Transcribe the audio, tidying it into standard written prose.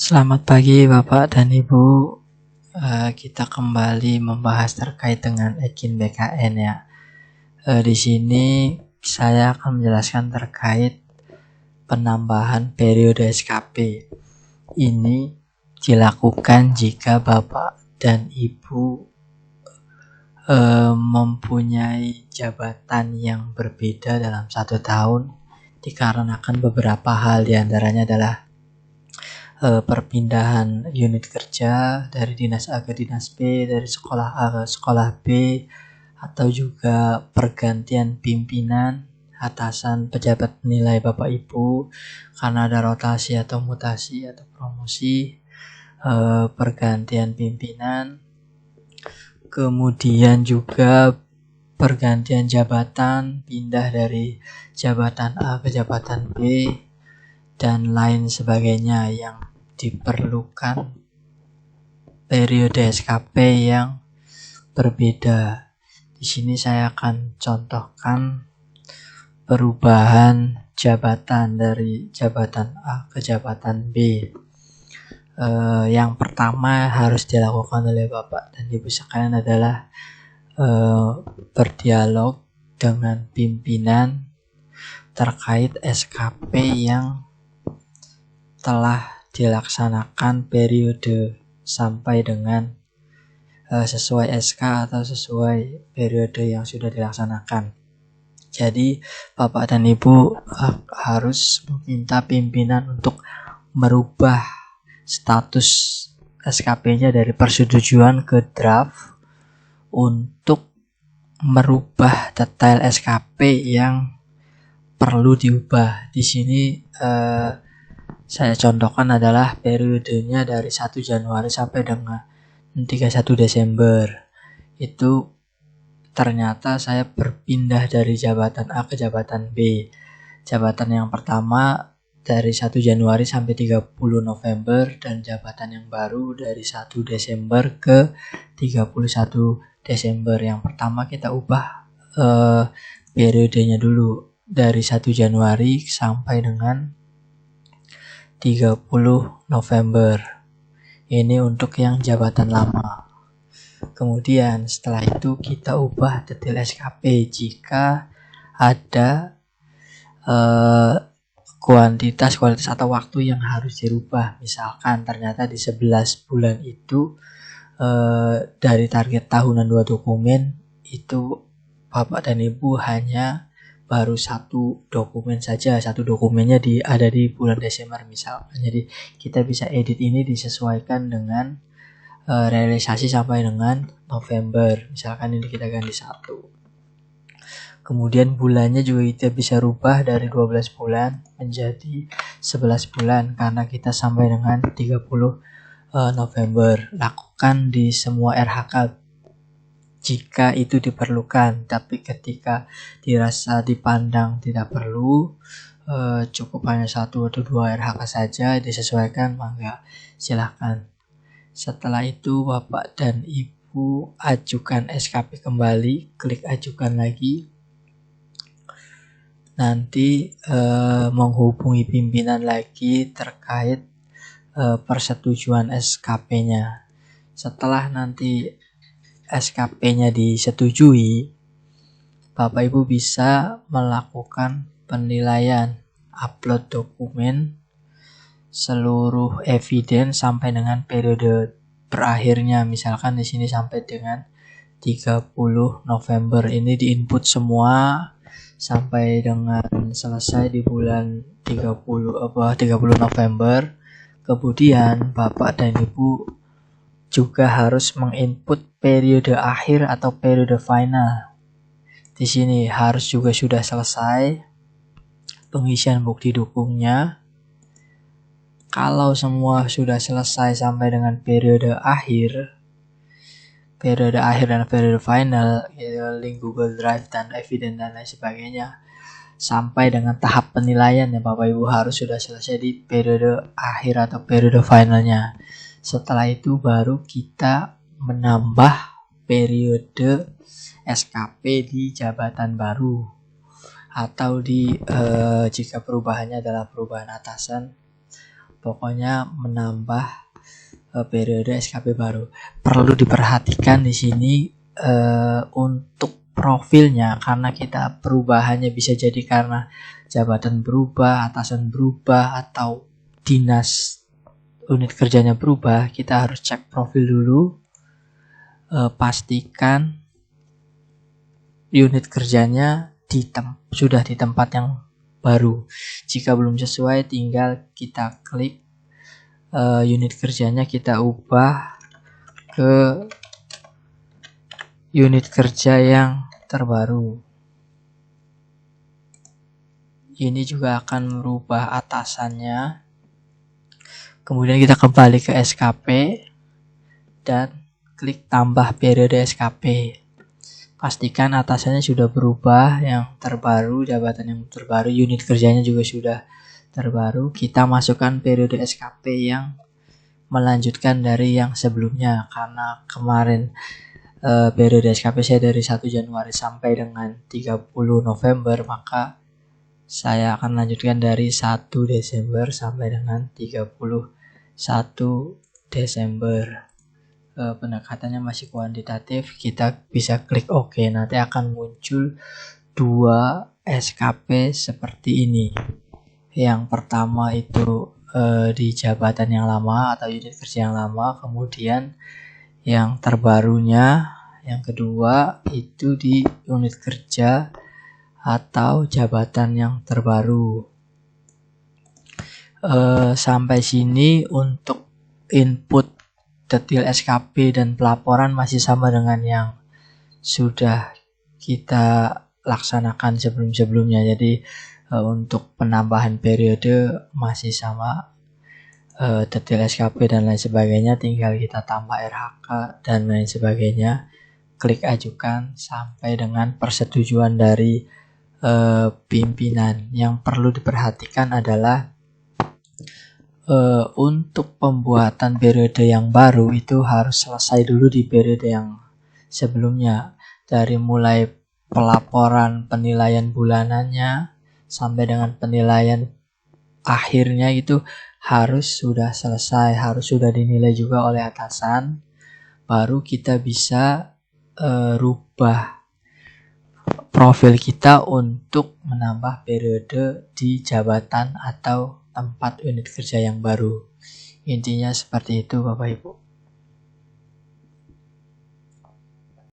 Selamat pagi Bapak dan Ibu. Kita kembali membahas terkait dengan Ekin BKN ya. Di sini saya akan menjelaskan terkait penambahan periode SKP. Ini dilakukan jika Bapak dan Ibu mempunyai jabatan yang berbeda dalam 1 tahun, dikarenakan beberapa hal, diantaranya adalah perpindahan unit kerja dari dinas A ke dinas B, dari sekolah A ke sekolah B, atau juga pergantian pimpinan, atasan, pejabat penilai Bapak Ibu karena ada rotasi atau mutasi atau promosi, pergantian pimpinan, kemudian juga pergantian jabatan, pindah dari jabatan A ke jabatan B, dan lain sebagainya yang diperlukan periode SKP yang berbeda. Di sini saya akan contohkan perubahan jabatan dari jabatan A ke jabatan B. Yang pertama harus dilakukan oleh Bapak dan Ibu sekalian adalah berdialog dengan pimpinan terkait SKP yang telah dilaksanakan periode sampai dengan sesuai SK atau sesuai periode yang sudah dilaksanakan. Jadi Bapak dan Ibu harus meminta pimpinan untuk merubah status SKP-nya dari persetujuan ke draft untuk merubah detail SKP yang perlu diubah. Di sini saya contohkan adalah periodenya dari 1 Januari sampai dengan 31 Desember. Itu ternyata saya berpindah dari jabatan A ke jabatan B. Jabatan yang pertama dari 1 Januari sampai 30 November dan jabatan yang baru dari 1 Desember ke 31 Desember. Yang pertama kita ubah periodenya dulu dari 1 Januari sampai dengan 30 November. Ini untuk yang jabatan lama. Kemudian setelah itu kita ubah detail SKP jika ada kualitas atau waktu yang harus dirubah. Misalkan ternyata di 11 bulan itu dari target tahunan 2 dokumen itu Bapak dan Ibu hanya baru 1 dokumen saja. 1 dokumennya ada di bulan Desember misalkan. Jadi kita bisa edit ini disesuaikan dengan realisasi sampai dengan November. Misalkan ini kita ganti 1. Kemudian bulannya juga kita bisa rubah dari 12 bulan menjadi 11 bulan karena kita sampai dengan 30 November. Lakukan di semua RHK jika itu diperlukan, tapi ketika dirasa dipandang tidak perlu, cukup hanya 1 atau 2 RHK saja disesuaikan, maka silakan. Setelah itu Bapak dan Ibu ajukan SKP kembali, klik ajukan lagi. Nanti menghubungi pimpinan lagi terkait persetujuan SKP-nya. Setelah nanti SKP-nya disetujui, Bapak Ibu bisa melakukan penilaian, upload dokumen, seluruh evidence sampai dengan periode berakhirnya. Misalkan di sini sampai dengan 30 November. Ini diinput semua sampai dengan selesai di bulan 30 November. Kemudian Bapak dan Ibu juga harus menginput periode akhir atau periode final. Di sini harus juga sudah selesai pengisian bukti dukungnya. Kalau semua sudah selesai sampai dengan periode akhir dan periode final, link Google Drive dan evidence dan lain sebagainya, sampai dengan tahap penilaian ya Bapak Ibu harus sudah selesai di periode akhir atau periode finalnya. Setelah itu baru kita menambah periode SKP di jabatan baru, atau di jika perubahannya adalah perubahan atasan, pokoknya menambah periode SKP baru. Perlu diperhatikan di sini untuk profilnya, karena kita perubahannya bisa jadi karena jabatan berubah, atasan berubah, atau dinas unit kerjanya berubah. Kita harus cek profil dulu, pastikan unit kerjanya sudah di tempat yang baru. Jika belum sesuai, tinggal kita klik unit kerjanya, kita ubah ke unit kerja yang terbaru. Ini juga akan merubah atasannya. Kemudian kita kembali ke SKP dan klik tambah periode SKP. Pastikan atasannya sudah berubah, yang terbaru, jabatan yang terbaru, unit kerjanya juga sudah terbaru. Kita masukkan periode SKP yang melanjutkan dari yang sebelumnya, karena kemarin periode SKP saya dari 1 Januari sampai dengan 30 November, maka saya akan lanjutkan dari 1 Desember sampai dengan 31 Desember. Pendekatannya masih kuantitatif, kita bisa klik OK. Nanti akan muncul 2 SKP seperti ini. Yang pertama itu di jabatan yang lama atau unit kerja yang lama, kemudian yang terbarunya, yang kedua itu di unit kerja atau jabatan yang terbaru. Sampai sini untuk input detail SKP dan pelaporan masih sama dengan yang sudah kita laksanakan sebelum-sebelumnya. Jadi untuk penambahan periode masih sama, detail SKP dan lain sebagainya, tinggal kita tambah RHK dan lain sebagainya, klik ajukan sampai dengan persetujuan dari pimpinan. Yang perlu diperhatikan adalah untuk pembuatan periode yang baru itu harus selesai dulu di periode yang sebelumnya, dari mulai pelaporan penilaian bulanannya sampai dengan penilaian akhirnya itu harus sudah selesai, harus sudah dinilai juga oleh atasan, baru kita bisa rubah profil kita untuk menambah periode di jabatan atau tempat unit kerja yang baru. Intinya seperti itu Bapak Ibu.